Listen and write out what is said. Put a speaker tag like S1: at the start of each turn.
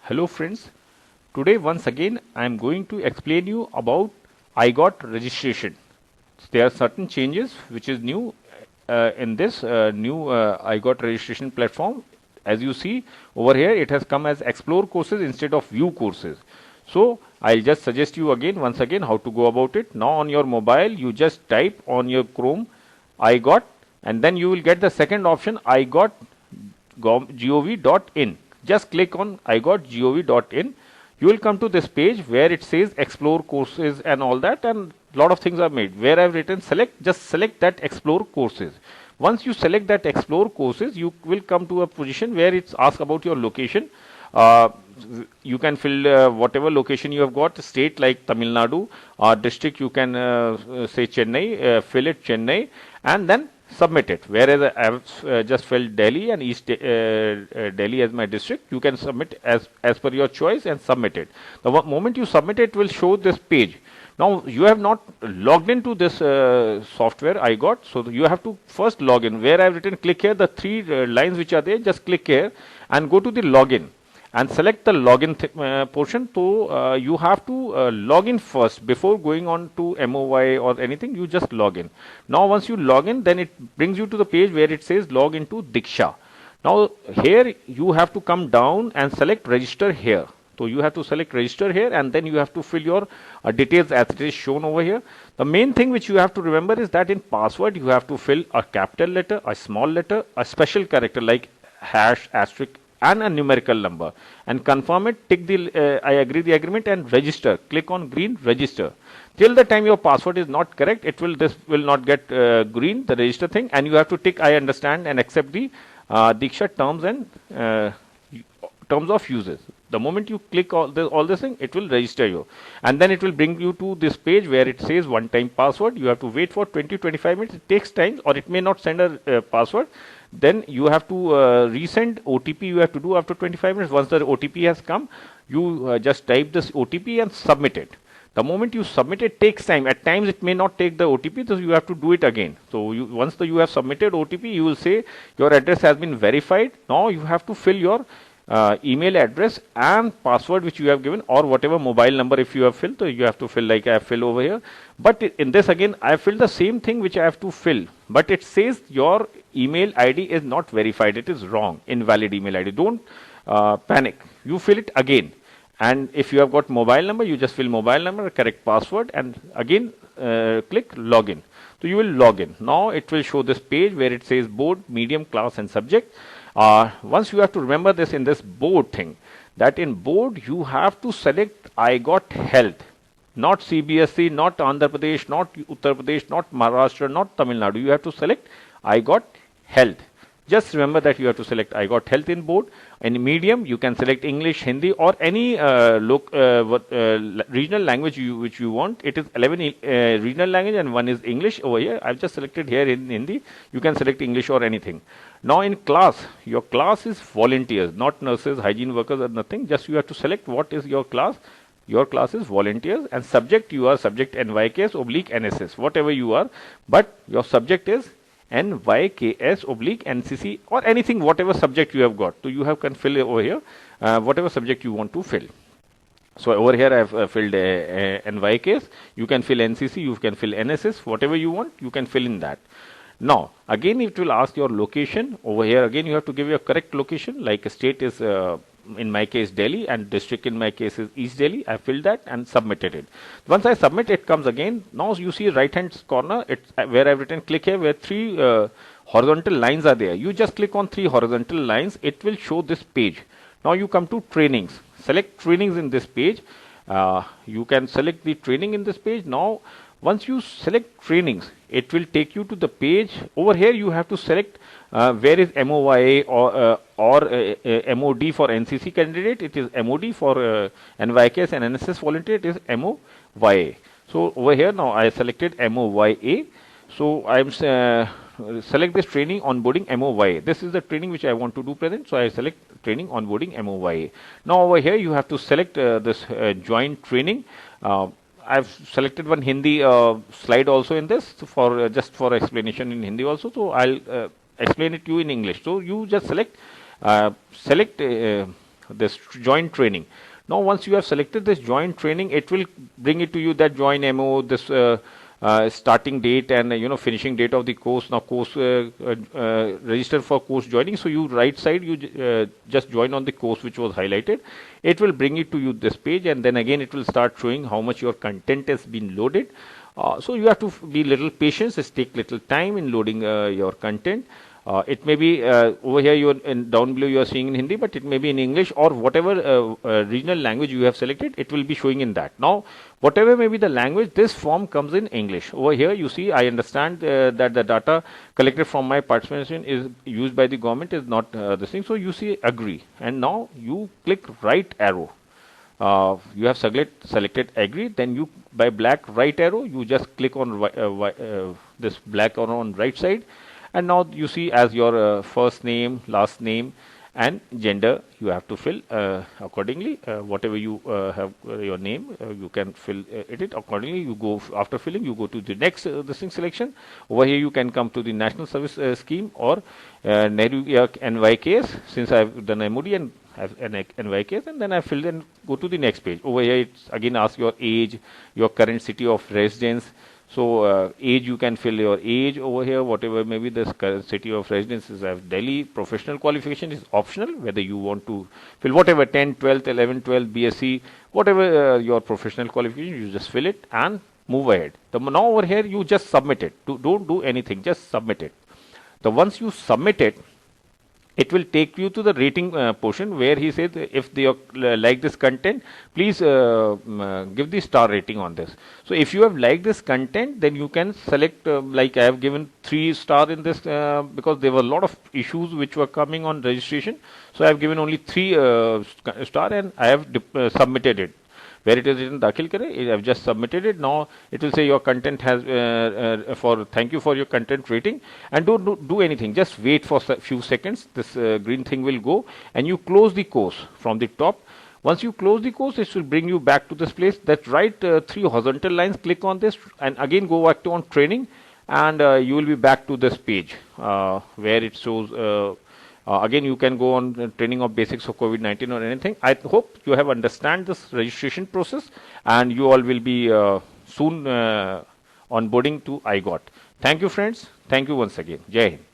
S1: Hello friends, today once again I am going to explain you about iGot registration. There are certain changes which is new in this new iGot registration platform. As you see over here, it has come as explore courses instead of view courses. So I'll just suggest you again once again how to go about it. Now on your mobile you just type on your Chrome iGot and then you will get the second option iGot.gov.in. Just click on iGot.gov.in. You will come to this page where it says explore courses and all that, and lot of things are made. Where I've written select, just select that explore courses. Once you select that explore courses, you will come to a position where it's asked about your location. You can fill whatever location you have got, state like Tamil Nadu, district you can say Chennai, fill it Chennai, and then submit it. Whereas I have just filled Delhi and East Delhi as my district, you can submit as per your choice and submit it. The moment you submit it, will show this page. Now you have not logged into this software iGot, so you have to first log in. Where I have written click here, the three lines which are there, just click here and go to the login and select the login portion. So you have to log in first before going on to MOY or anything. You just log in. Now once you log in, then it brings you to the page where it says log into Diksha. Now here you have to come down and select register here. So you have to select register here and then you have to fill your details as it is shown over here. The main thing which you have to remember is that in password you have to fill a capital letter, a small letter, a special character like hash, asterisk, and a numerical number, and confirm it, tick the I agree the agreement and register. Click on green register. Till the time your password is not correct, this will not get green, the register thing, and you have to tick I understand and accept the Diksha terms and terms of uses. The moment you click all this thing, it will register you, and then it will bring you to this page where it says one time password. You have to wait for 20-25 minutes. It takes time, or it may not send a password. Then you have to resend OTP. You have to do after 25 minutes. Once the OTP has come, you just type this OTP and submit it. The moment you submit it takes time. At times it may not take the OTP, so you have to do it again. So once you have submitted OTP, you will say your address has been verified. Now you have to fill your email address and password which you have given, or whatever mobile number if you have filled. So you have to fill like I have filled over here. But in this again, I have filled the same thing which I have to fill. But it says your email ID is not verified. It is wrong, invalid email ID. Don't panic. You fill it again. And if you have got mobile number, you just fill mobile number, correct password, and again click login. So you will log in. Now it will show this page where it says board, medium, class, and subject. Once you have to remember this in this board thing, that in board you have to select iGot Health, not CBSE, not Andhra Pradesh, not Uttar Pradesh, not Maharashtra, not Tamil Nadu. You have to select iGot Health. Just remember that you have to select iGot Health in board. In medium, you can select English, Hindi, or any regional language which you want. It is 11 regional language and one is English over here. I've just selected here in Hindi. You can select English or anything. Now in class, your class is volunteers, not nurses, hygiene workers, or nothing. Just you have to select what is your class. Your class is volunteers, and subject you are subject NYKS / NSS, whatever you are. But your subject is NYKS / NCC or anything, whatever subject you have got. So you can fill over here whatever subject you want to fill. So over here I have filled NYKS. You can fill NCC, you can fill NSS, whatever you want, you can fill in that. Now again it will ask your location. Over here again you have to give your correct location, like state is in my case Delhi and district in my case is East Delhi. I filled that and submitted it. Once I submit, it comes again. Now you see right hand corner, it's where I've written click here, where three horizontal lines are there. You just click on three horizontal lines, it will show this page. Now you come to trainings. Select trainings in this page. You can select the training in this page. Now once you select trainings, it will take you to the page. Over here you have to select where is MOYA or MOD for NCC candidate. It is MOD for NYKS and NSS volunteer. It is MOYA. So over here now I selected MOYA. So I am select this training onboarding MOYA. This is the training which I want to do present. So I select training onboarding MOYA. Now over here you have to select this joint training. I've selected one Hindi slide also in this for just for explanation in Hindi also. So I'll explain it to you in English. So you just select this join training. Now, once you have selected this join training, it will bring it to you that join MO, this starting date and finishing date of the course. Now, course register for course joining. So you right side you just join on the course which was highlighted. It will bring it to you this page, and then again it will start showing how much your content has been loaded. So you have to be little patient. Just take little time in loading your content. It may be over here you are down below you are seeing in Hindi, but it may be in English or whatever regional language you have selected. It will be showing in that. Now, whatever may be the language, this form comes in English. Over here you see, I understand that the data collected from my participation is used by the government is not this thing. So you see agree, and now you click right arrow. You have selected agree, then you by black right arrow you just click on this black arrow on right side, and now you see as your first name, last name and gender you have to fill accordingly. Whatever you have your name, you can fill it accordingly. You go after filling, you go to the next this thing selection. Over here you can come to the national service scheme or Nehru NYKS. Since I have done MOD and have an NYKS, and then I filled and go to the next page. Over here it's again ask your age, your current city of residence. So age, you can fill your age over here, whatever maybe the city of residence is of Delhi. Professional qualification is optional, whether you want to fill whatever 10, 12, 11, 12, BSc, whatever your professional qualification, you just fill it and move ahead. Now over here, you just submit it. Don't do anything, just submit it. Once you submit it, it will take you to the rating portion where he says if they like this content, please give the star rating on this. So if you have liked this content, then you can select like I have given 3 star in this because there were a lot of issues which were coming on registration. So I have given only 3 star and I have submitted it. Where it is written Dakhil Kare, I have just submitted it. Now it will say your content has thank you for your content rating, and don't do anything. Just wait for a few seconds. This green thing will go, and you close the course from the top. Once you close the course, it will bring you back to this place. That right 3 horizontal lines. Click on this, and again go back to on training, and you will be back to this page where it shows. Again, you can go on training of basics of COVID-19 or anything. I hope you have understand this registration process, and you all will be soon onboarding to iGOT. Thank you, friends. Thank you once again. Jai Hind.